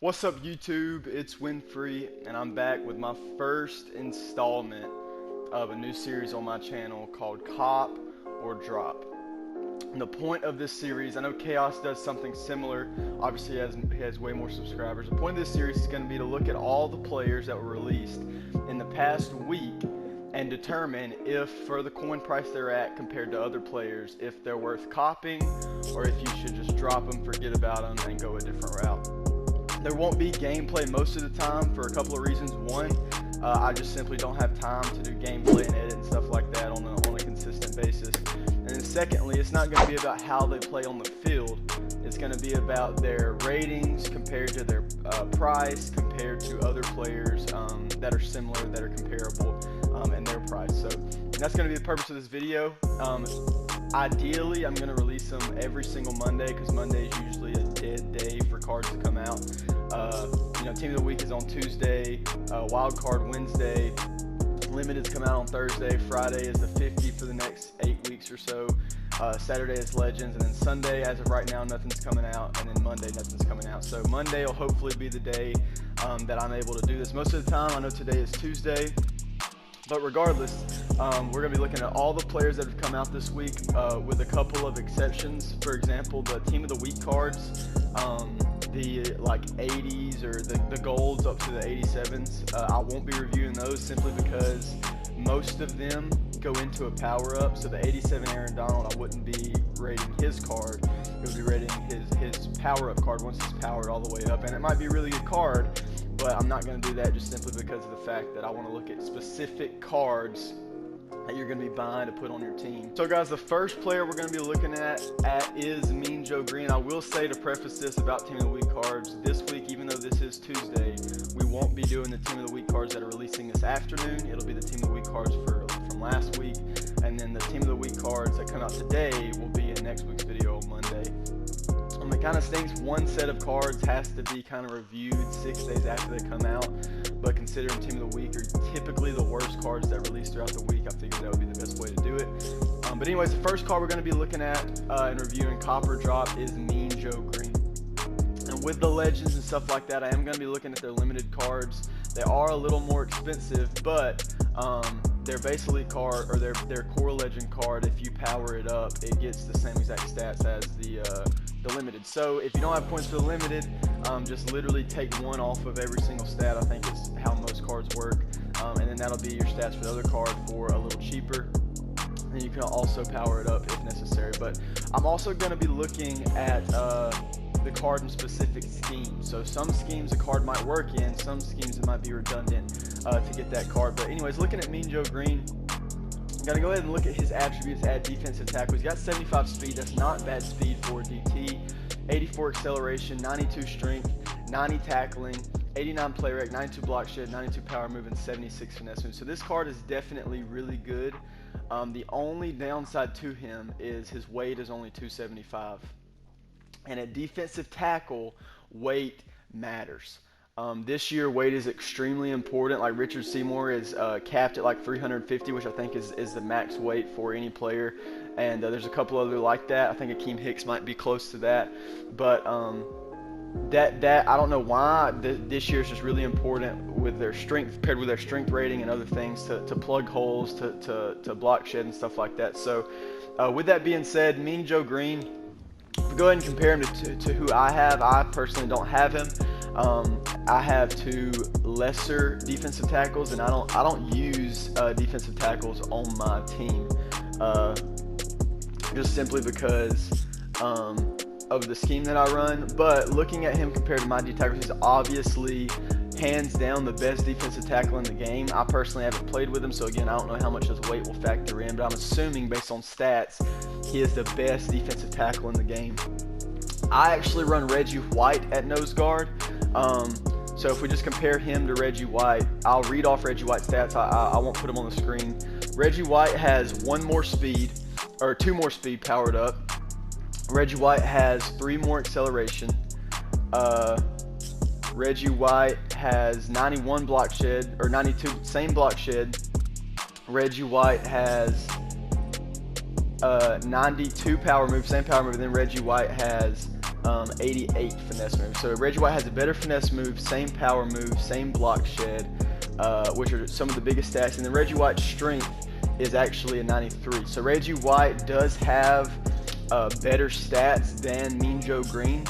What's up YouTube? It's Winfrey and I'm back with my first installment of a new series on my channel called Cop or Drop. And the point of this series, I know Chaos does something similar, obviously he has way more subscribers. The point of this series is going to be to look at all the players that were released in the past week and determine if, for the coin price they're at compared to other players, if they're worth copping or if you should just drop them, forget about them, and go a different route. There won't be gameplay most of the time for a couple of reasons. One, I just simply don't have time to do gameplay and edit and stuff like that on a consistent basis. And then secondly, it's not going to be about how they play on the field. It's going to be about their ratings compared to their price, compared to other players that are similar, that are comparable, and their price. So that's going to be the purpose of this video. Ideally, I'm going to release them every single Monday because Monday is usually a dead day for cards to come out. Team of the week is on Tuesday, wild card Wednesday, limiteds come out on Thursday, Friday is the 50 for the next 8 weeks or so, Saturday is legends, and then Sunday, as of right now, nothing's coming out, and then Monday, nothing's coming out. So Monday will hopefully be the day that I'm able to do this. Most of the time, I know today is Tuesday, but regardless, we're going to be looking at all the players that have come out this week with a couple of exceptions. For example, the Team of the Week cards, the like 80s or the golds up to the 87s. I won't be reviewing those simply because most of them go into a power up. So the 87 Aaron Donald, I wouldn't be rating his card. It would be rating his power up card once it's powered all the way up. And it might be a really good card, but I'm not going to do that just simply because of the fact that I want to look at specific cards that you're going to be buying to put on your team. So guys, the first player we're going to be looking at is Mean Joe Greene. I will say, to preface this about Team of the Week cards, this week, even though this is Tuesday, we won't be doing the Team of the Week cards that are releasing this afternoon. It'll be the Team of the Week cards from last week, and then the Team of the Week cards that come out today will be in next week's video on Monday. It kind of stinks. One set of cards has to be kind of reviewed 6 days after they come out, but considering Team of the Week are typically the worst cards that release throughout the week, I figured that would be the best way to do it. But anyways, the first card we're going to be looking at and reviewing Cop or Drop is Mean Joe Greene. And with the legends and stuff like that, I am going to be looking at their limited cards. They are a little more expensive, but they're basically their core legend card. If you power it up, it gets the same exact stats as the limited. So if you don't have points for the limited, just literally take one off of every single stat. I think is how most cards work, and then that'll be your stats for the other card for a little cheaper. And you can also power it up if necessary. But I'm also going to be looking at the card in specific schemes. So some schemes a card might work in, some schemes it might be redundant to get that card. But anyways, looking at Mean Joe Greene, I'm going to go ahead and look at his attributes at defensive tackle. He's got 75 speed. That's not bad speed for DT. 84 acceleration, 92 strength, 90 tackling, 89 play rec, 92 block shed, 92 power move, and 76 finesse move. So this card is definitely really good. The only downside to him is his weight is only 275. And at defensive tackle, weight matters. This year, weight is extremely important. Like Richard Seymour is capped at like 350, which I think is the max weight for any player. And there's a couple other like that. I think Akeem Hicks might be close to that. But that I don't know why this year is just really important with their strength, paired with their strength rating and other things to plug holes, to block shed and stuff like that. So with that being said, Mean Joe Greene, go ahead and compare him to who I have. I personally don't have him. I have 2 lesser defensive tackles, and I don't use defensive tackles on my team, just simply because of the scheme that I run. But looking at him compared to my D tackles, he's obviously hands down the best defensive tackle in the game. I personally haven't played with him, so again, I don't know how much his weight will factor in, but I'm assuming based on stats, he is the best defensive tackle in the game. I actually run Reggie White at nose guard. So if we just compare him to Reggie White, I'll read off Reggie White's stats. I won't put him on the screen. Reggie White has 2 more speed powered up. Reggie White has 3 more acceleration. Reggie White has 91 block shed, or 92, same block shed. Reggie White has 92 power move, same power move, and then Reggie White has 88 finesse move. So Reggie White has a better finesse move, same power move, same block shed, which are some of the biggest stats. And then Reggie White's strength is actually a 93. So Reggie White does have better stats than Mean Joe Greene.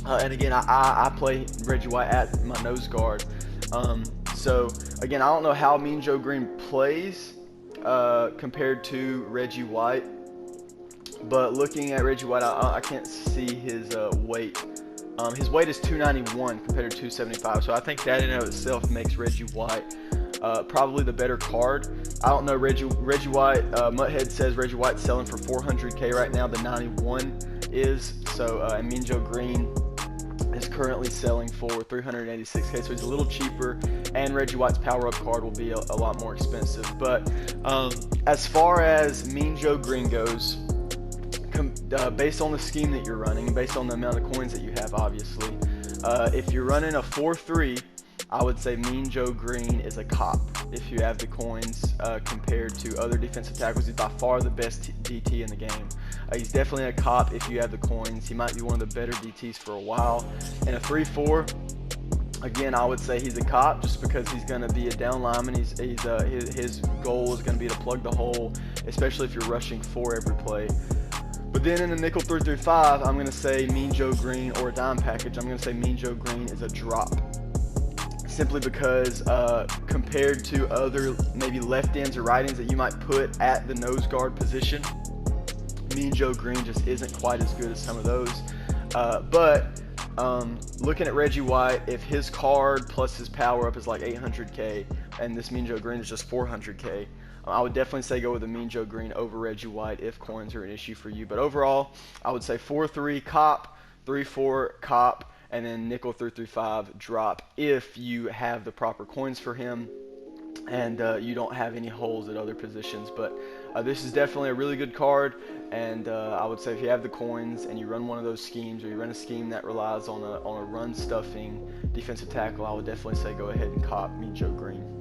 And again, I play Reggie White at my nose guard. So again, I don't know how Mean Joe Greene plays compared to Reggie White. But looking at Reggie White, I can't see his weight. His weight is 291 compared to 275. So I think that in and of itself makes Reggie White probably the better card. I don't know Reggie White. Mutthead says Reggie White's selling for 400K right now. The 91 is. So and Mean Joe Greene is currently selling for 386K. So he's a little cheaper. And Reggie White's power-up card will be a lot more expensive. But as far as Mean Joe Greene goes, based on the scheme that you're running and based on the amount of coins that you have, obviously, if you're running a 4-3, I would say Mean Joe Greene is a cop if you have the coins compared to other defensive tackles. He's by far the best DT in the game. He's definitely a cop if you have the coins. He might be one of the better DTs for a while. In a 3-4, again, I would say he's a cop just because he's going to be a down lineman. His goal is going to be to plug the hole, especially if you're rushing 4 every play. But then in the nickel 3-5, I'm going to say Mean Joe Greene, or a dime package, I'm going to say Mean Joe Greene is a drop. Simply because compared to other maybe left ends or right ends that you might put at the nose guard position, Mean Joe Greene just isn't quite as good as some of those. But looking at Reggie White, if his card plus his power up is like 800K and this Mean Joe Greene is just 400K, I would definitely say go with the Mean Joe Greene over Reggie White if coins are an issue for you. But overall, I would say 4-3 cop, 3-4 cop, and then nickel 3-5 drop if you have the proper coins for him and you don't have any holes at other positions. But this is definitely a really good card, and I would say if you have the coins and you run one of those schemes, or you run a scheme that relies on a run stuffing defensive tackle, I would definitely say go ahead and cop Mean Joe Greene.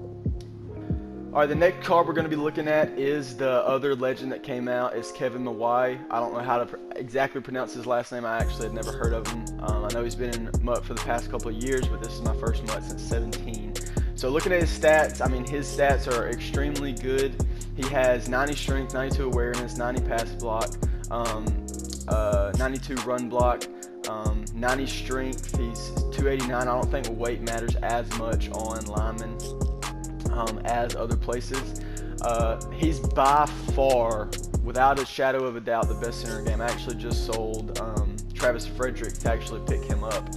Alright, the next card we're going to be looking at is the other legend that came out. It's Kevin Mawai. I don't know how to exactly pronounce his last name. I actually had never heard of him. I know he's been in MUT for the past couple of years, but this is my first MUT since 17. So looking at his stats, I mean, his stats are extremely good. He has 90 strength, 92 awareness, 90 pass block, 92 run block, 90 strength. He's 289. I don't think weight matters as much on linemen as other places. He's by far, without a shadow of a doubt, the best center in the game. I actually just sold Travis Frederick to actually pick him up.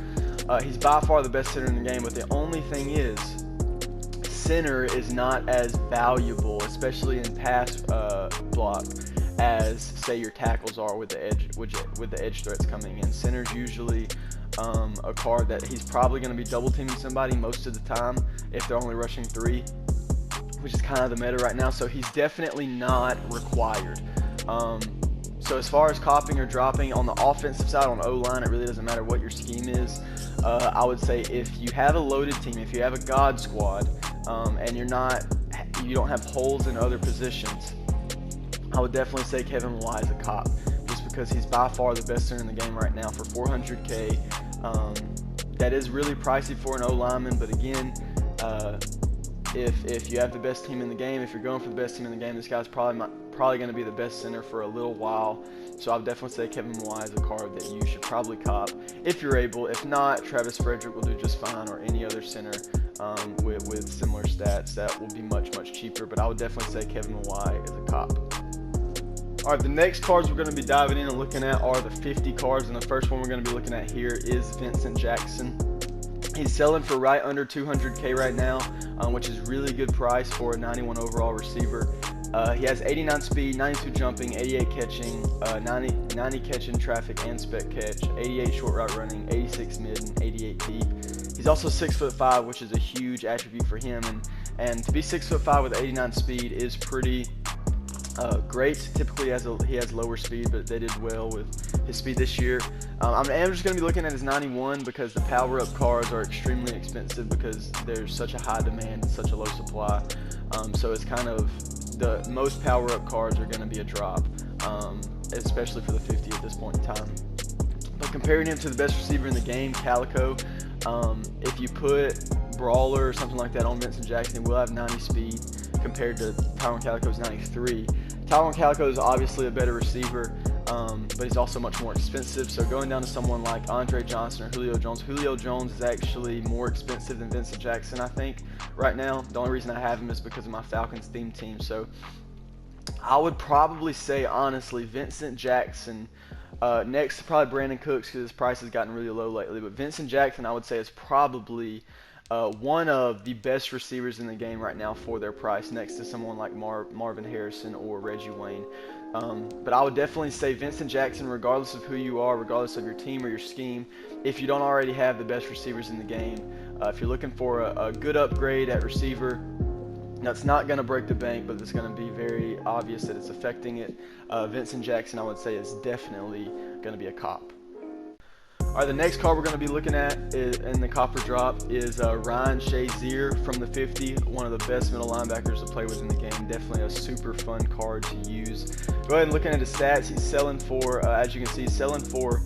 He's by far the best center in the game, but the only thing is, center is not as valuable, especially in pass block, as say your tackles are with the edge threats coming in. Center's usually a card that he's probably going to be double teaming somebody most of the time if they're only rushing 3, which is kind of the meta right now. So he's definitely not required. So as far as copying or dropping on the offensive side, on O-line, it really doesn't matter what your scheme is. I would say if you have a loaded team, if you have a God squad, and you don't have holes in other positions, I would definitely say Kevin Mawai is a cop, just because he's by far the best center in the game right now for 400K. That is really pricey for an O-lineman, but again, if you have the best team in the game, if you're going for the best team in the game, this guy's probably going to be the best center for a little while. So I would definitely say Kevin Mawai is a card that you should probably cop if you're able. If not, Travis Frederick will do just fine, or any other center with similar stats that will be much cheaper. But I would definitely say Kevin Mawai is a cop. Alright, the next cards we're going to be diving in and looking at are the 50 cards, and the first one we're going to be looking at here is Vincent Jackson. He's selling for right under 200K right now, which is really good price for a 91 overall receiver. He has 89 speed, 92 jumping, 88 catching, 90 catching traffic and spec catch, 88 short route running, 86 mid, and 88 deep. He's also 6'5", which is a huge attribute for him, and to be 6'5" with 89 speed is pretty great. Typically he has lower speed, but they did well with his speed this year. I'm just going to be looking at his 91 because the power up cards are extremely expensive because there's such a high demand and such a low supply. So it's kind of the most power up cards are going to be a drop, especially for the 50 at this point in time. But comparing him to the best receiver in the game, Calico, if you put Brawler or something like that on Vincent Jackson, he will have 90 speed compared to Tyrone Calico's 93. Tyrone Calico is obviously a better receiver, but he's also much more expensive. So going down to someone like Andre Johnson or Julio Jones is actually more expensive than Vincent Jackson, I think, right now. The only reason I have him is because of my Falcons theme team. So I would probably say, honestly, Vincent Jackson. Next to probably Brandon Cooks, because his price has gotten really low lately. But Vincent Jackson, I would say, is probably one of the best receivers in the game right now for their price, next to someone like Marvin Harrison or Reggie Wayne. But I would definitely say Vincent Jackson, regardless of who you are, regardless of your team or your scheme, if you don't already have the best receivers in the game. If you're looking for a good upgrade at receiver, that's not going to break the bank, but it's going to be very obvious that it's affecting it. Vincent Jackson, I would say, is definitely going to be a cop. All right, the next card we're going to be looking at in the copper drop is Ryan Shazier from the 50, one of the best middle linebackers to play with in the game. Definitely a super fun card to use. Go ahead and looking at his stats. He's selling for, as you can see, selling for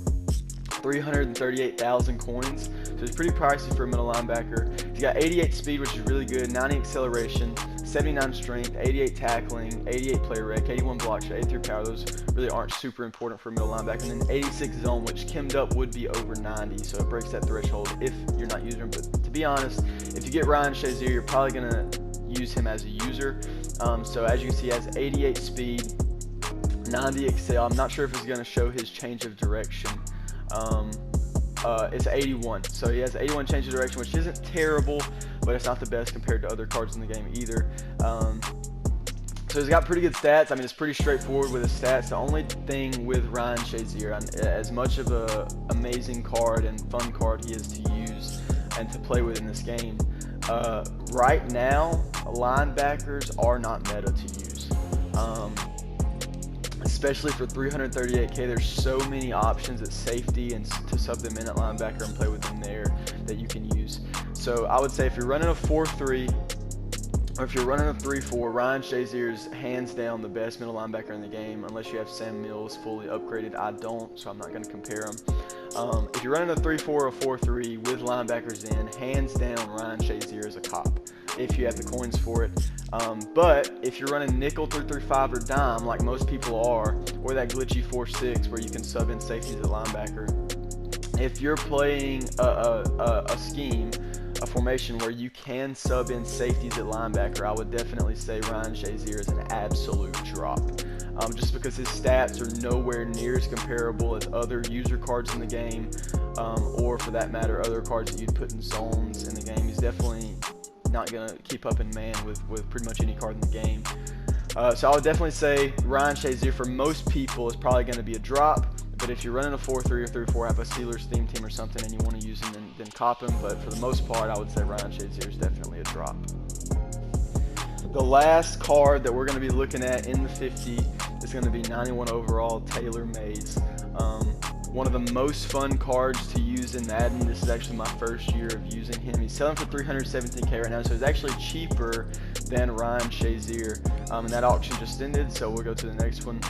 338,000 coins. So he's pretty pricey for a middle linebacker. He's got 88 speed, which is really good, 90 acceleration, 79 strength, 88 tackling, 88 play rec, 81 block shot, 83 power. Those really aren't super important for a middle linebacker. And then 86 zone, which Kimmed up would be over 90, so it breaks that threshold if you're not using him. But to be honest, if you get Ryan Shazier, you're probably going to use him as a user. So as you can see, he has 88 speed, 90 excel. I'm not sure if it's going to show his change of direction. It's 81, so he has 81 change of direction, which isn't terrible, but it's not the best compared to other cards in the game either. So he's got pretty good stats. I mean, it's pretty straightforward with his stats. The only thing with Ryan Shazier, as much of a amazing card and fun card he is to use and to play with in this game, right now linebackers are not meta to use. Especially for 338K, there's so many options at safety and to sub them in at linebacker and play with them there that you can use. So I would say if you're running a 4-3 or if you're running a 3-4, Ryan Shazier is hands down the best middle linebacker in the game, unless you have Sam Mills fully upgraded. I don't, so I'm not going to compare them. If you're running a 3-4 or a 4-3 with linebackers in, hands down Ryan Shazier is a cop if you have the coins for it. But if you're running nickel 3-3-5 or dime like most people are, or that glitchy 4-6 where you can sub in safeties at linebacker, if you're playing a scheme, a formation where you can sub in safeties at linebacker, I would definitely say Ryan Shazier is an absolute drop. Just because his stats are nowhere near as comparable as other user cards in the game, or for that matter, other cards that you'd put in zones in the game. He's definitely not going to keep up in man with pretty much any card in the game. So I would definitely say Ryan Shazier for most people is probably going to be a drop. But if you're running a 4-3 or 3-4, have a Steelers theme team or something, and you want to use him, then cop him. But for the most part, I would say Ryan Shazier is definitely a drop. The last card that we're going to be looking at in the 50 is going to be 91 overall Taylor Mays. One of the most fun cards to use in Madden. This is actually my first year of using him. He's selling for 317K right now, so he's actually cheaper than Ryan Shazier. And that auction just ended, so we'll go to the next one.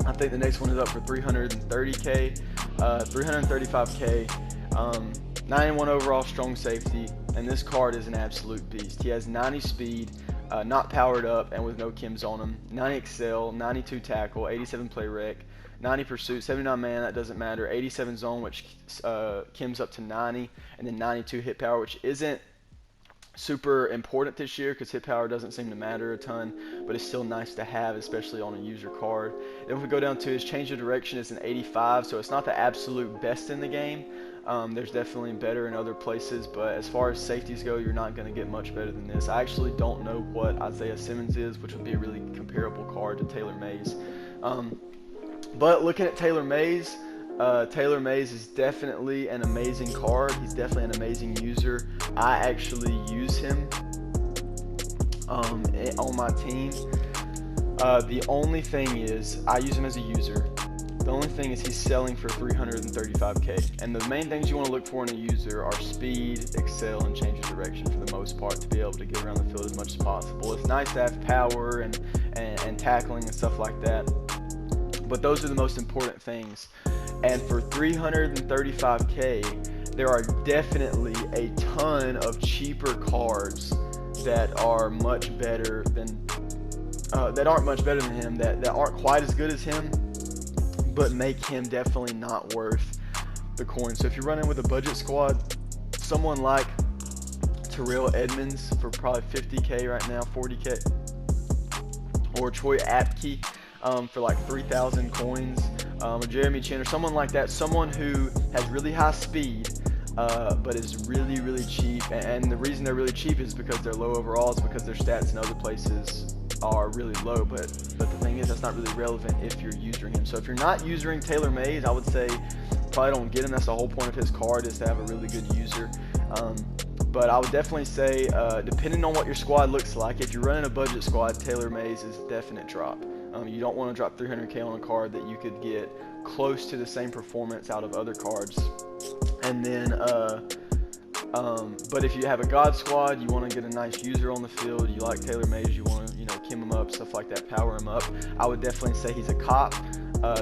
I think the next one is up for 330K, 335K, 91 overall strong safety, and this card is an absolute beast. He has 90 speed, not powered up, and with no Kims on him, 90 excel, 92 tackle, 87 play rec, 90 pursuit, 79 man, that doesn't matter, 87 zone, which Kims up to 90, and then 92 hit power, which isn't super important this year because hit power doesn't seem to matter a ton, but it's still nice to have, especially on a user card. Then if we go down to his change of direction, it's an 85, so it's not the absolute best in the game. There's definitely better in other places, but as far as safeties go, you're not going to get much better than this. I actually don't know what Isaiah Simmons is, which would be a really comparable card to Taylor Mays. But looking at Taylor Mays is definitely an amazing card. He's definitely an amazing user. I actually use him on my team. The only thing is, I use him as a user. The only thing is he's selling for 335K. And the main things you want to look for in a user are speed, excel, and change of direction for the most part to be able to get around the field as much as possible. It's nice to have power and tackling and stuff like that, but those are the most important things. And for 335K, there are definitely a ton of cheaper cards that are much better than that aren't much better than him, that aren't quite as good as him, but make him definitely not worth the coin. So if you're running with a budget squad, someone like Terrell Edmonds for probably 50K right now, 40K, or Troy Apke for like 3,000 coins, or Jeremy Chin, or someone like that, someone who has really high speed, but is really, really cheap. And the reason they're really cheap is because they're low overall, is because their stats in other places are really low. But the thing is, that's not really relevant if you're using him. So if you're not using Taylor Mays, I would say probably don't get him. That's the whole point of his card, is to have a really good user. But I would definitely say, depending on what your squad looks like, if you're running a budget squad, Taylor Mays is a definite drop. You don't want to drop 300K on a card that you could get close to the same performance out of other cards. And then, but if you have a God squad, you want to get a nice user on the field, you like Taylor Mays, you want to, kim him up, stuff like that, power him up, I would definitely say he's a cop.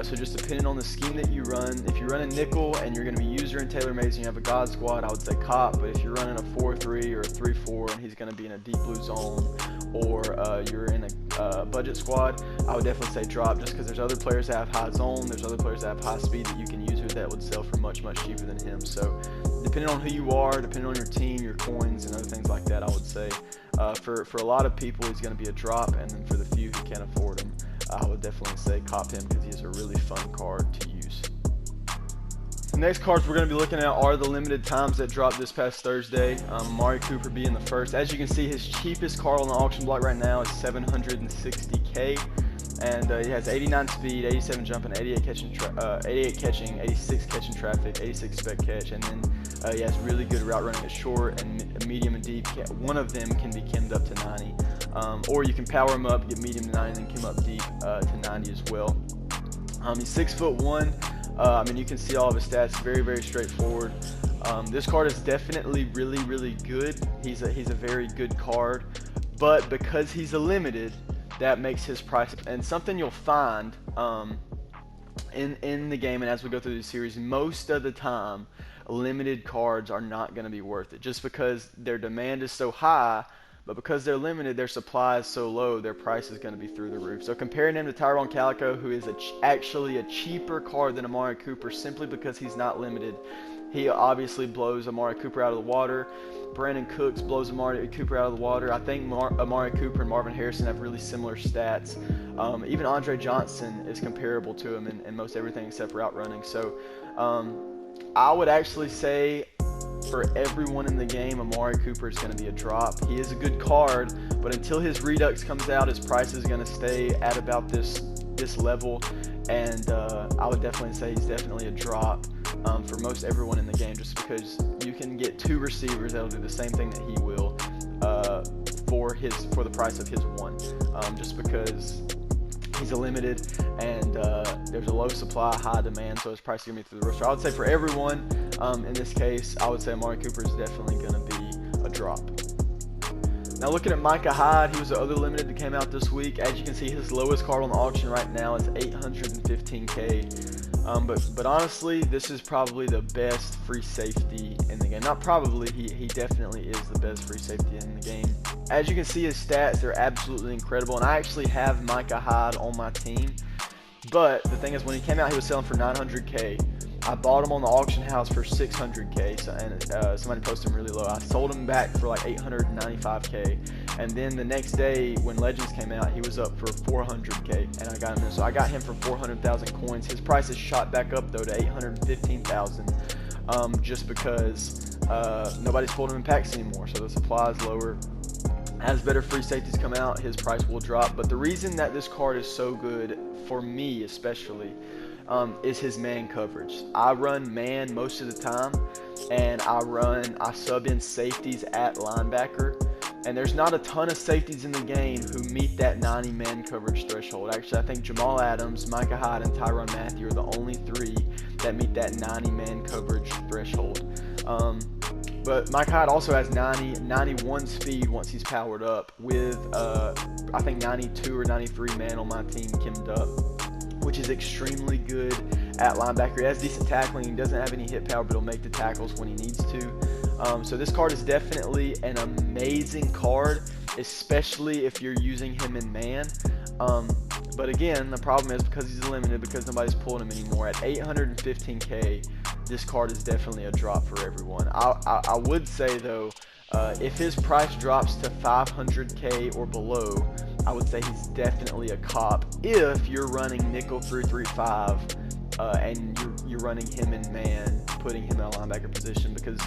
So just depending on the scheme that you run, if you're running nickel and you're going to be user in Taylor Mays and you have a God squad, I would say cop. But if you're running a 4-3 or a 3-4 and he's going to be in a deep blue zone, or you're in a budget squad, I would definitely say drop, just because there's other players that have high zone, there's other players that have high speed that you can use that would sell for much, much cheaper than him. So depending on who you are, depending on your team, your coins, and other things like that, I would say for a lot of people he's going to be a drop, and then for the few who can't afford him, I would definitely say cop him, because he's a really fun card to use. The next cards we're going to be looking at are the limited times that dropped this past Thursday. Amari Cooper being the first. As you can see, his cheapest card on the auction block right now is 760K, and he has 89 speed, 87 jumping, 88 catching, 86 catching traffic, 86 spec catch, and then he has really good route running at short and medium and deep. One of them can be kimmed up to 90. Or you can power him up, get medium to 90, and then kim up deep to 90 as well. He's 6'1". I mean, you can see all of his stats, very, very straightforward. This card is definitely really, really good. He's a very good card, but because he's a limited, that makes his price. And something you'll find in the game, and as we go through the series, most of the time, limited cards are not going to be worth it, just because their demand is so high. But because they're limited, their supply is so low, their price is going to be through the roof. So comparing him to Tyrone Calico, who is actually a cheaper card than Amari Cooper, simply because he's not limited, he obviously blows Amari Cooper out of the water. Brandon Cooks blows Amari Cooper out of the water. I think Amari Cooper and Marvin Harrison have really similar stats. Even Andre Johnson is comparable to him in most everything except route running. So I would actually say, for everyone in the game, Amari Cooper is going to be a drop. He is a good card, but until his Redux comes out, his price is going to stay at about this level, and I would definitely say he's definitely a drop for most everyone in the game, just because you can get two receivers that'll do the same thing that he will for the price of his one, just because he's a limited, and there's a low supply, high demand, so his price is going to be through the roof. So I would say for everyone, in this case, I would say Amari Cooper is definitely going to be a drop. Now looking at Micah Hyde, he was the other limited that came out this week. As you can see, his lowest card on the auction right now is 815K. But honestly, this is probably the best free safety in the game. Not probably, he definitely is the best free safety in the game. As you can see, his stats, they're absolutely incredible, and I actually have Micah Hyde on my team. But the thing is, when he came out, he was selling for 900K. I bought him on the auction house for 600K, and somebody posted him really low. I sold him back for like 895K, and then the next day when Legends came out, he was up for 400K, and I got him in. So I got him for 400,000 coins. His price is shot back up though to 815,000, just because nobody's pulled him in packs anymore, so the supply is lower. As better free safeties come out, his price will drop. But the reason that this card is so good, for me especially, is his man coverage. I run man most of the time, and I sub in safeties at linebacker, and there's not a ton of safeties in the game who meet that 90 man coverage threshold. Actually, I think Jamal Adams, Micah Hyde, and Tyrann Mathieu are the only three that meet that 90 man coverage threshold. But Micah Hyde also has 91 speed once he's powered up, with I think 92 or 93 man on my team kimmed up, which is extremely good at linebacker. He has decent tackling. He doesn't have any hit power, but he'll make the tackles when he needs to. So this card is definitely an amazing card, especially if you're using him in man. But again, the problem is because he's limited, because nobody's pulling him anymore. At 815K, this card is definitely a drop for everyone. I would say though, if his price drops to 500K or below, I would say he's definitely a cop if you're running nickel 3-3-5 and you're running him in man, putting him in a linebacker position. Because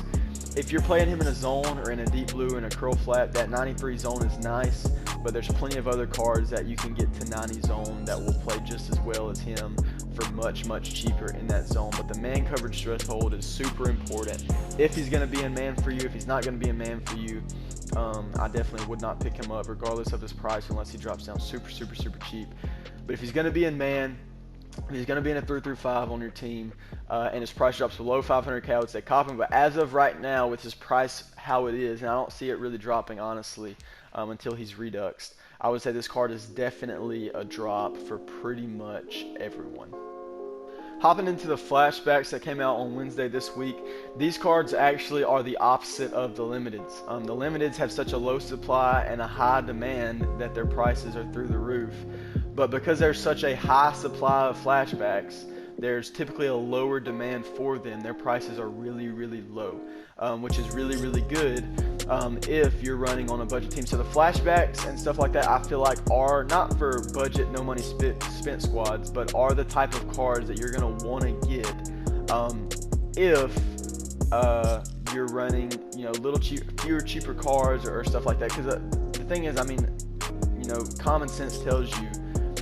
if you're playing him in a zone or in a deep blue and a curl flat, that 93 zone is nice, but there's plenty of other cards that you can get to 90 zone that will play just as well as him for much, much cheaper in that zone. But the man coverage threshold is super important. If he's going to be in man for you, if he's not going to be in man for you, I definitely would not pick him up regardless of his price unless he drops down super, super, super cheap. But if he's going to be in man, if he's going to be in a 3-3-5 on your team, and his price drops below 500K, I would say cop him. But as of right now, with his price how it is, and I don't see it really dropping, honestly, until he's reduxed, I would say this card is definitely a drop for pretty much everyone. Hopping into the flashbacks that came out on Wednesday this week, these cards actually are the opposite of the limiteds. The limiteds have such a low supply and a high demand that their prices are through the roof. But because there's such a high supply of flashbacks, there's typically a lower demand for them. Their prices are really, really low, which is really, really good if you're running on a budget team. So the flashbacks and stuff like that, I feel like are not for budget, no money spent squads, but are the type of cards that you're going to want to get if you're running, little fewer cheaper cards or stuff like that. Because the thing is, I mean, common sense tells you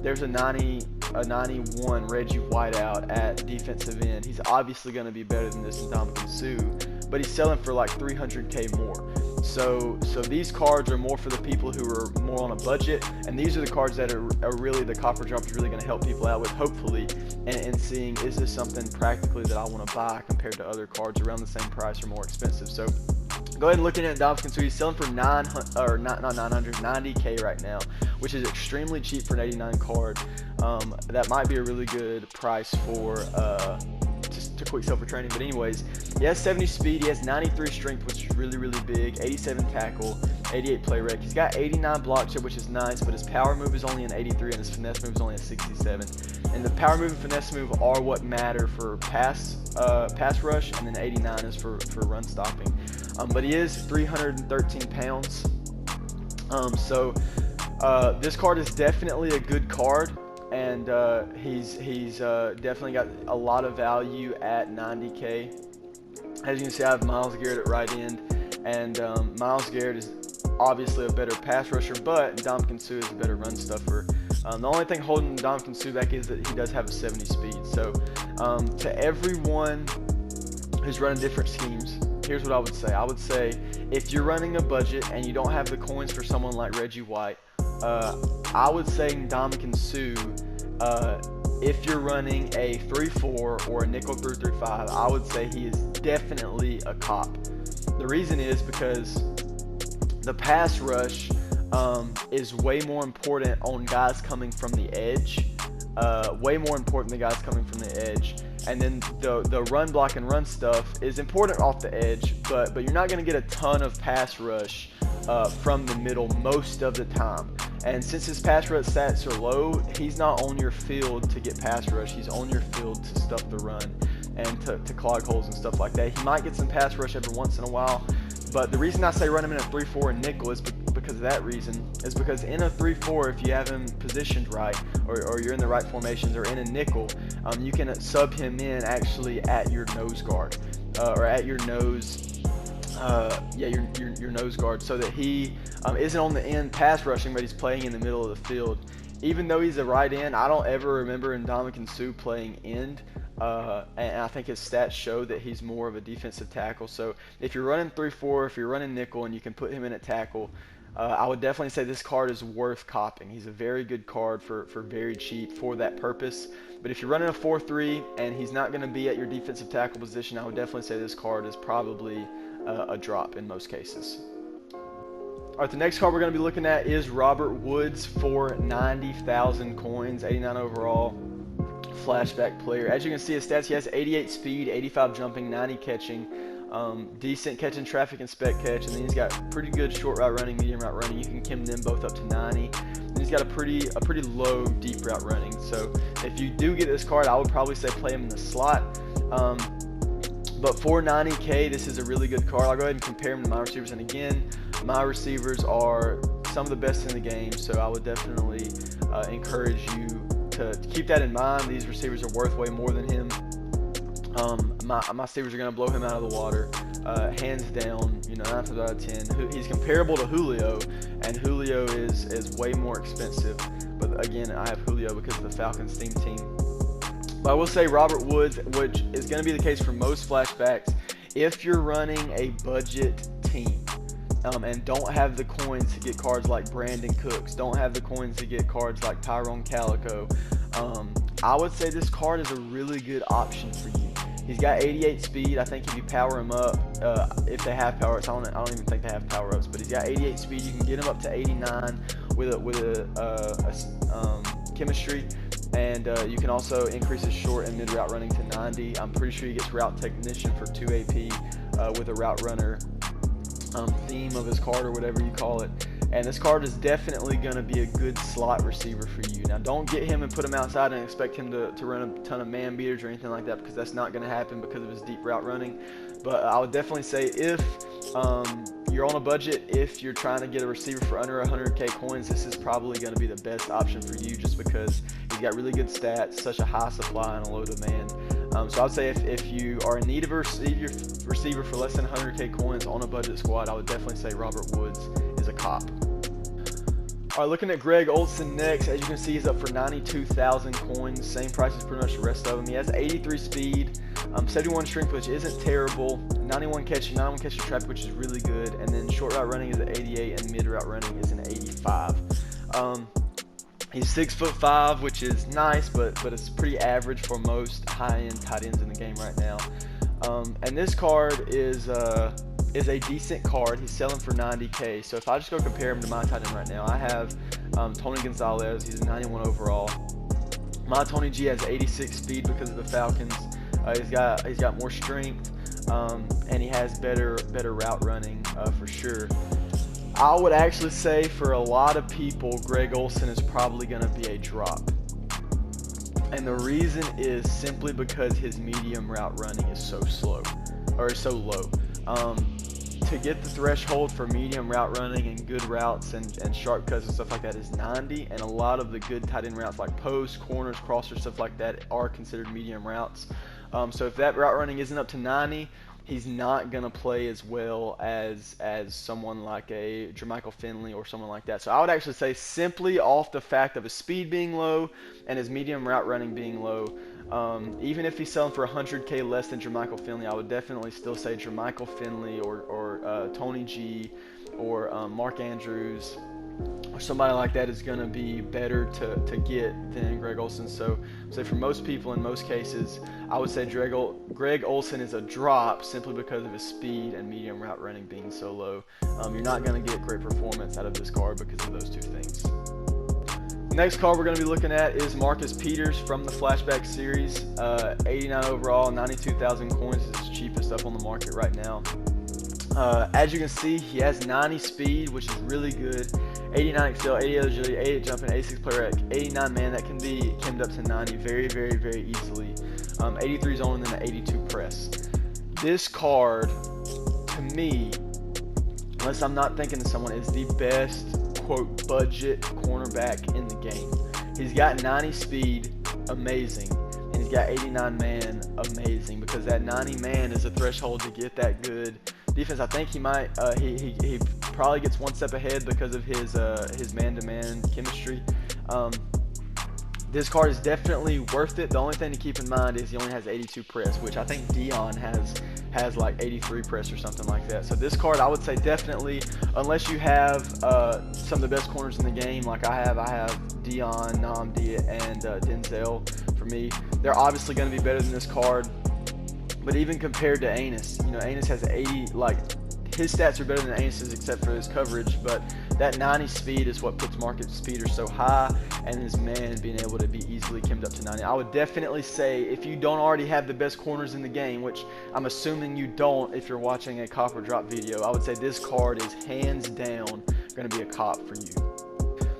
there's a 91 Reggie Whiteout at defensive end. He's obviously going to be better than this Ndamukong Suh, but he's selling for like 300K more. So these cards are more for the people who are more on a budget, and these are the cards that are really, the copper drop is really going to help people out with, hopefully, and seeing, is this something practically that I want to buy compared to other cards around the same price or more expensive. So go ahead and look at Ndamukong Suh. He's selling for 90K right now, which is extremely cheap for an 89 card. That might be a really good price for just to quick sell for training. But anyways, he has 70 speed, he has 93 strength, which is really, really big, 87 tackle, 88 play rec. He's got 89 block chip, which is nice, but his power move is only an 83 and his finesse move is only a 67. And the power move and finesse move are what matter for pass rush, and then 89 is for run stopping. But he is 313 pounds. So this card is definitely a good card, and he's definitely got a lot of value at 90K. As you can see, I have Myles Garrett at right end, and Myles Garrett is obviously a better pass rusher, but Ndamukong Suh is a better run stuffer. The only thing holding Ndamukong Suh back is that he does have a 70 speed. So to everyone who's running different schemes, here's what I would say. I would say if you're running a budget and you don't have the coins for someone like Reggie White, I would say Ndamukong Suh, if you're running a 3-4 or a nickel 3-3-5, I would say he is definitely a cop. The reason is because the pass rush is way more important on guys coming from the edge, way more important than guys coming from the edge. And then the run block and run stuff is important off the edge, but you're not going to get a ton of pass rush from the middle most of the time. And since his pass rush stats are low, he's not on your field to get pass rush. He's on your field to stuff the run and to clog holes and stuff like that. He might get some pass rush every once in a while, but the reason I say run him in a 3-4 and nickel is because of that reason. Is because in a 3-4, if you have him positioned right, or you're in the right formations, or in a nickel, you can sub him in actually at your nose guard, or at your nose. Your nose guard, so that he isn't on the end pass rushing, but he's playing in the middle of the field. Even though he's a right end, I don't ever remember Ndamukong Suh playing end, and I think his stats show that he's more of a defensive tackle. So if you're running 3-4, if you're running nickel and you can put him in at tackle, I would definitely say this card is worth copping. He's a very good card for very cheap for that purpose. But if you're running a 4-3 and he's not going to be at your defensive tackle position, I would definitely say this card is probably a drop in most cases. Alright, the next card we're going to be looking at is Robert Woods for 90,000 coins, 89 overall, flashback player. As you can see his stats, he has 88 speed, 85 jumping, 90 catching, decent catch in traffic and spec catch, and then he's got pretty good short route running, medium route running. You can kim them both up to 90. And he's got a pretty low deep route running. So if you do get this card, I would probably say play him in the slot. But for 90K, this is a really good card. I'll go ahead and compare him to my receivers. And again, my receivers are some of the best in the game, so I would definitely encourage you to keep that in mind. These receivers are worth way more than him. My receivers are going to blow him out of the water, hands down. 9 times out of 10. He's comparable to Julio, and Julio is way more expensive. But again, I have Julio because of the Falcons theme team. But I will say Robert Woods, which is going to be the case for most flashbacks, if you're running a budget team and don't have the coins to get cards like Brandon Cooks, don't have the coins to get cards like Tyrone Calico, I would say this card is a really good option for you. He's got 88 speed. I think if you power him up, if they have power ups, I don't even think they have power ups, but he's got 88 speed. You can get him up to 89 with a chemistry. And you can also increase his short and mid route running to 90. I'm pretty sure he gets route technician for 2 AP with a route runner theme of his card or whatever you call it. And this card is definitely going to be a good slot receiver for you. Now, don't get him and put him outside and expect him to run a ton of man beaters or anything like that, because that's not going to happen because of his deep route running. But I would definitely say if you're on a budget, if you're trying to get a receiver for under 100K coins, this is probably going to be the best option for you, just because he's got really good stats, such a high supply and a low demand. So I would say if you are in need of a receiver for less than 100K coins on a budget squad, I would definitely say Robert Woods is a cop. All right, looking at Greg Olsen next. As you can see, he's up for 92,000 coins. Same price as pretty much the rest of them. He has 83 speed, 71 strength, which isn't terrible, 91 catching trap, which is really good, and then short route running is an 88, and mid route running is an 85. He's 6'5", which is nice, but it's pretty average for most high-end tight ends in the game right now. And this card is a decent card. He's selling for 90K. So if I just go compare him to my tight end right now, I have Tony Gonzalez. He's a 91 overall. My Tony G has 86 speed because of the Falcons. He's got more strength, and he has better route running for sure. I would actually say for a lot of people, Greg Olsen is probably going to be a drop. And the reason is simply because his medium route running is so slow, or so low. To get the threshold for medium route running and good routes and sharp cuts and stuff like that is 90, and a lot of the good tight end routes like posts, corners, crossers, stuff like that are considered medium routes. So if that route running isn't up to 90, he's not going to play as well as someone like a Jermichael Finley or someone like that. So I would actually say simply off the fact of his speed being low and his medium route running being low, even if he's selling for 100K less than Jermichael Finley, I would definitely still say Jermichael Finley or Tony G or Mark Andrews or somebody like that is going to be better to get than Greg Olsen. So for most people in most cases, I would say Greg Olsen is a drop simply because of his speed and medium route running being so low. You're not going to get great performance out of this card because of those two things. Next card we're going to be looking at is Marcus Peters from the Flashback series. 89 overall, 92,000 coins is his cheapest up on the market right now. As you can see, he has 90 speed, which is really good. 89 excel, 88 agility, 88 jumping, 86 player rec, 89 man. That can be kimmed up to 90 very, very, very easily. 83 zone and then an 82 press. This card, to me, unless I'm not thinking of someone, is the best quote budget cornerback in the game. He's got 90 speed, amazing, and he's got 89 man, amazing, because that 90 man is a threshold to get that good defense. I think he might he probably gets one step ahead because of his man-to-man chemistry. This card is definitely worth it. The only thing to keep in mind is he only has 82 press, which I think Dion has like 83 press or something like that. So this card, I would say definitely, unless you have some of the best corners in the game, like I have Dion, Nnamdi, and Denzel. For me, they're obviously going to be better than this card. But even compared to Anus, Anus has 80, like his stats are better than Ainus's except for his coverage, but that 90 speed is what puts Marcus Peters so high, and his man being able to be easily kimmed up to 90. I would definitely say if you don't already have the best corners in the game, which I'm assuming you don't if you're watching a cop or drop video, I would say this card is hands down going to be a cop for you.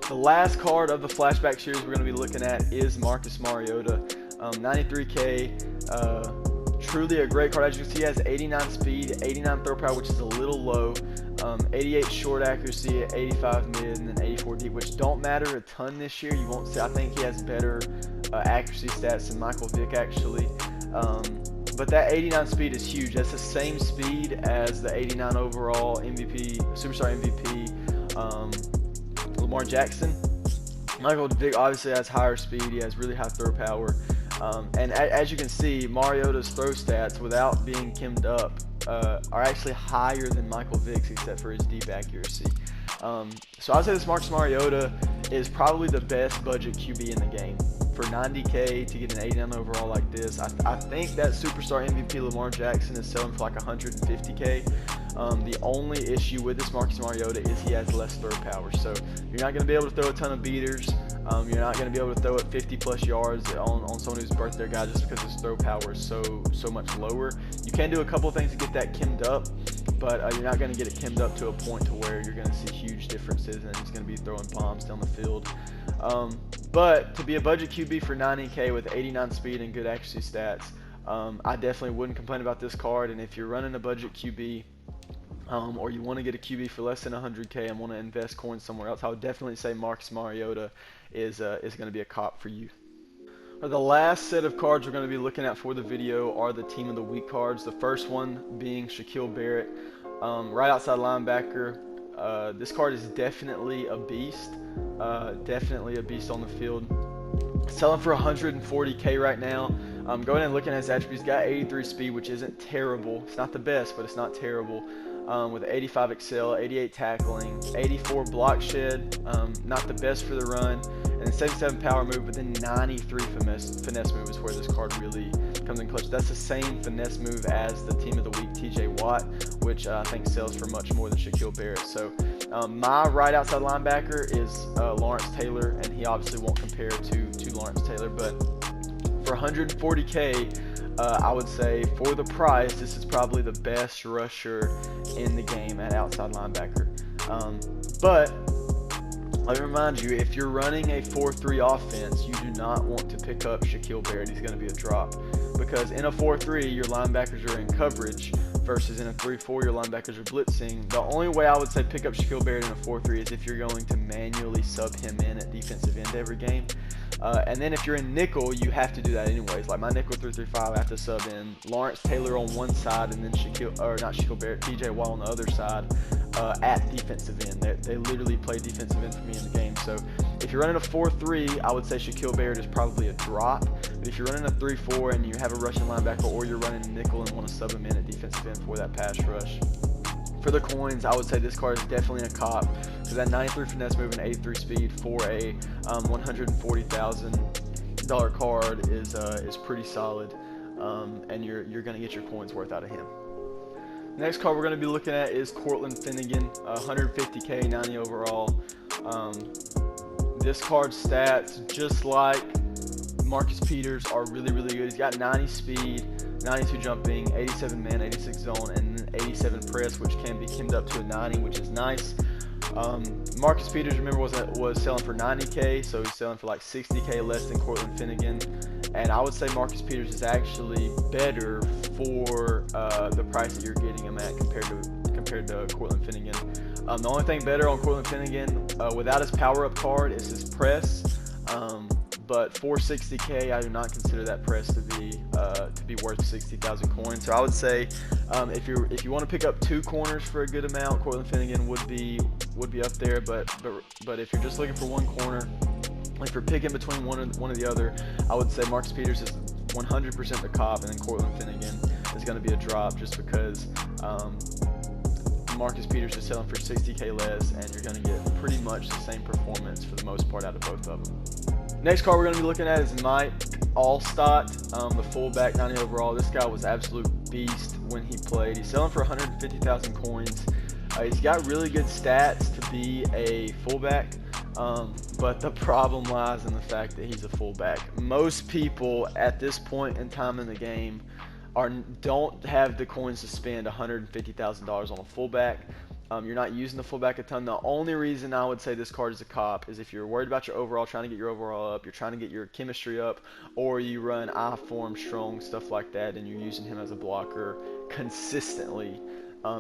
The last card of the flashback series we're going to be looking at is Marcus Mariota, 93K. Truly a great card. As you can see, he has 89 speed, 89 throw power, which is a little low, 88 short accuracy, 85 mid, and then 84 deep, which don't matter a ton this year. You won't see. I think he has better accuracy stats than Michael Vick actually. But that 89 speed is huge. That's the same speed as the 89 overall MVP, Superstar MVP, Lamar Jackson. Michael Vick obviously has higher speed. He has really high throw power. And as you can see, Mariota's throw stats without being kimmed up are actually higher than Michael Vick's except for his deep accuracy. So I'd say this Marcus Mariota is probably the best budget QB in the game. For 90K to get an 89 overall like this, I think that Superstar MVP Lamar Jackson is selling for like 150K. The only issue with this Marcus Mariota is he has less throw power. So you're not going to be able to throw a ton of beaters. You're not going to be able to throw it 50 plus yards on someone who's birthday guy just because his throw power is so much lower. You can do a couple of things to get that kimmed up, but you're not going to get it kimmed up to a point to where you're going to see huge differences and he's going to be throwing bombs down the field. But to be a budget QB for 90K with 89 speed and good accuracy stats, I definitely wouldn't complain about this card. And if you're running a budget QB, or you want to get a QB for less than 100K and want to invest coins somewhere else, I would definitely say Marcus Mariota is going to be a cop for you. The last set of cards we're going to be looking at for the video are the Team of the Week cards. The first one being Shaquil Barrett, right outside linebacker. This card is definitely a beast. Definitely a beast on the field. Selling for 140K right now. Going and looking at his attributes, got 83 speed, which isn't terrible. It's not the best, but it's not terrible. With 85 excel, 88 tackling, 84 block shed, not the best for the run, and 77 power move, but then 93 finesse move is where this card really comes in clutch. That's the same finesse move as the Team of the Week TJ Watt, which I think sells for much more than Shaquil Barrett. So my right outside linebacker is Lawrence Taylor, and he obviously won't compare to Lawrence Taylor, but for 140K, I would say for the price, this is probably the best rusher in the game at outside linebacker. But let me remind you, if you're running a 4-3 offense, you do not want to pick up Shaquil Barrett. He's going to be a drop. Because in a 4-3, your linebackers are in coverage, versus in a 3-4, your linebackers are blitzing. The only way I would say pick up Shaquil Barrett in a 4-3 is if you're going to manually sub him in at defensive end every game. And then if you're in nickel, you have to do that anyways. Like my nickel 3-3-5, I have to sub in Lawrence Taylor on one side and then Shaquil Barrett, TJ Watt on the other side at defensive end. They literally play defensive end for me in the game. So if you're running a 4-3, I would say Shaquil Barrett is probably a drop. But if you're running a 3-4 and you have a rushing linebacker, or you're running a nickel and want to sub him in at defensive end for that pass rush, for the coins, I would say this card is definitely a cop, because that 93 finesse move and 83 speed for a $140,000 card is pretty solid, and you're going to get your coins worth out of him. Next card we're going to be looking at is Cortland Finnegan, 150K, 90 overall. This card's stats, just like Marcus Peters, are really good. He's got 90 speed, 92 jumping, 87 man, 86 zone, and 87 press, which can be kimmed up to a 90, which is nice. Marcus Peters, remember, was selling for 90K, so he's selling for like 60K less than Cortland Finnegan. And I would say Marcus Peters is actually better for the price that you're getting him at compared to Cortland Finnegan. The only thing better on Cortland Finnegan, without his power-up card, is his press. But for 60K, I do not consider that press to be worth 60,000 coins. So I would say if you want to pick up two corners for a good amount, Cortland Finnegan would be up there. But if you're just looking for one corner, if you're picking between one or the other, I would say Marcus Peters is 100% the cop, and then Cortland Finnegan is going to be a drop, just because Marcus Peters is selling for 60K less, and you're going to get pretty much the same performance for the most part out of both of them. Next card we're going to be looking at is Mike Allstott, the fullback, 90 overall. This guy was absolute beast when he played. He's selling for 150,000 coins. He's got really good stats to be a fullback, but the problem lies in the fact that he's a fullback. Most people at this point in time in the game don't have the coins to spend $150,000 on a fullback. You're not using the fullback a ton. The only reason I would say this card is a cop is if you're worried about your overall, trying to get your overall up, you're trying to get your chemistry up, or you run I-form, strong, stuff like that, and you're using him as a blocker consistently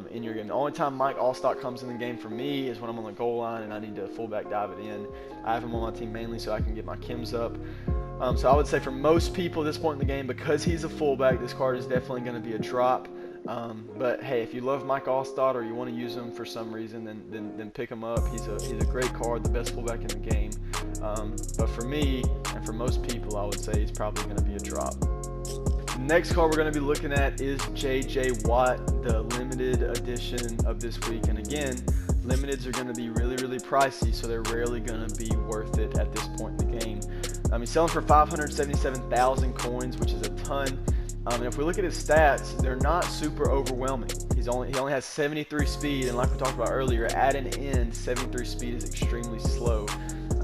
in your game. The only time Mike Allstott comes in the game for me is when I'm on the goal line and I need to fullback dive it in. I have him on my team mainly so I can get my chems up. So I would say for most people at this point in the game, because he's a fullback, this card is definitely going to be a drop. But hey, if you love Mike Allstott or you want to use him for some reason, then pick him up. He's a great card, the best fullback in the game. But for me and for most people, I would say he's probably going to be a drop. Next card we're going to be looking at is J.J. Watt, the limited edition of this week. And again, limiteds are going to be really, really pricey, so they're rarely going to be worth it at this point in the game. He's selling for 577,000 coins, which is a ton. And if we look at his stats, they're not super overwhelming. He only has 73 speed, and like we talked about earlier, at an end, 73 speed is extremely slow.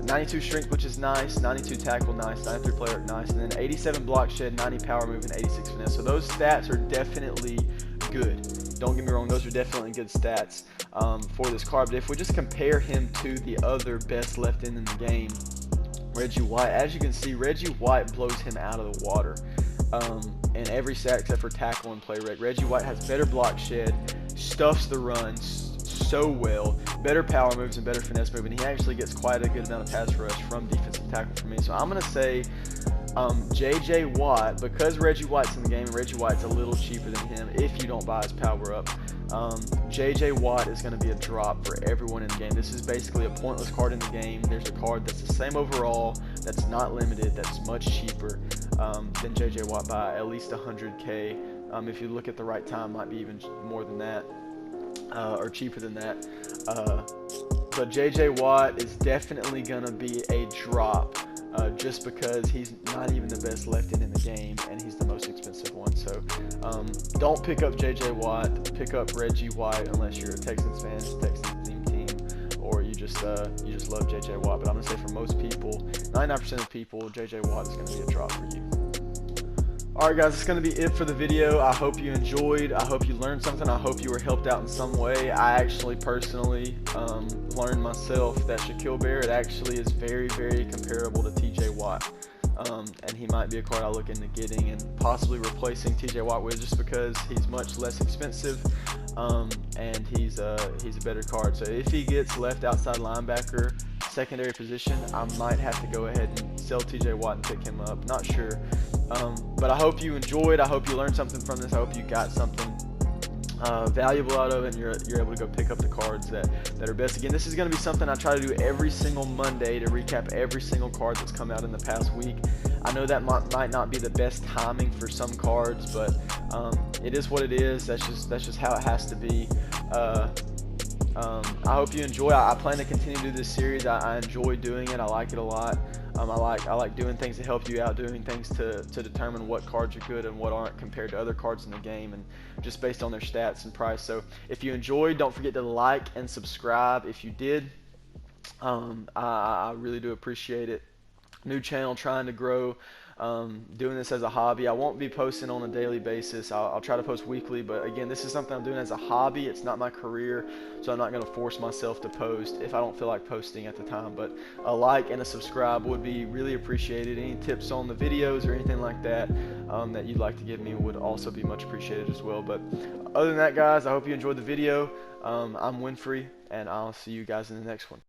92 strength, which is nice, 92 tackle, nice, 93 player, nice, and then 87 block shed, 90 power move, and 86 finesse. So those stats are definitely good. Don't get me wrong, those are definitely good stats for this card. But if we just compare him to the other best left end in the game, Reggie White, as you can see, Reggie White blows him out of the water in every stat except for tackle and play rate. Reggie White has better block shed, stuffs the runs so well, better power moves and better finesse move, and he actually gets quite a good amount of pass rush from defensive tackle for me. So I'm going to say J.J. Watt, because Reggie White's in the game and Reggie White's a little cheaper than him if you don't buy his power up. J.J. Watt is going to be a drop for everyone in the game. This is basically a pointless card in the game. There's a card that's the same overall, that's not limited, that's much cheaper than J.J. Watt by at least 100K. If you look at the right time, might be even more than that, or cheaper than that. But J.J. Watt is definitely going to be a drop. Just because he's not even the best left end in the game and he's the most expensive one. So don't pick up J.J. Watt, pick up Reggie White unless you're a Texans fan, Texans team, or you just love J.J. Watt. But I'm going to say for most people, 99% of people, J.J. Watt is going to be a drop for you. Alright guys, that's going to be it for the video. I hope you enjoyed. I hope you learned something. I hope you were helped out in some way. I actually personally learned myself that Shaquil Barrett actually is very, very comparable to TJ Watt. And he might be a card I look into getting and possibly replacing TJ Watt with, just because he's much less expensive and he's a better card. So if he gets left outside linebacker, secondary position, I might have to go ahead and sell TJ Watt and pick him up. Not sure. But I hope you enjoyed. I hope you learned something from this. I hope you got something valuable out of it, and you're able to go pick up the cards that are best. Again, this is going to be something I try to do every single Monday to recap every single card that's come out in the past week. I know that might not be the best timing for some cards, but it is what it is. That's just how it has to be. I hope you enjoy. I plan to continue to do this series. I enjoy doing it. I like it a lot. I like doing things to help you out, doing things to determine what cards are good and what aren't compared to other cards in the game, and just based on their stats and price. So if you enjoyed, don't forget to like and subscribe if you did. I really do appreciate it. New channel, trying to grow. Doing this as a hobby. I won't be posting on a daily basis. I'll try to post weekly, but again, this is something I'm doing as a hobby. It's not my career, so I'm not going to force myself to post if I don't feel like posting at the time. But a like and a subscribe would be really appreciated. Any tips on the videos or anything like that that you'd like to give me would also be much appreciated as well. But other than that, guys, I hope you enjoyed the video. I'm Winfrey, and I'll see you guys in the next one.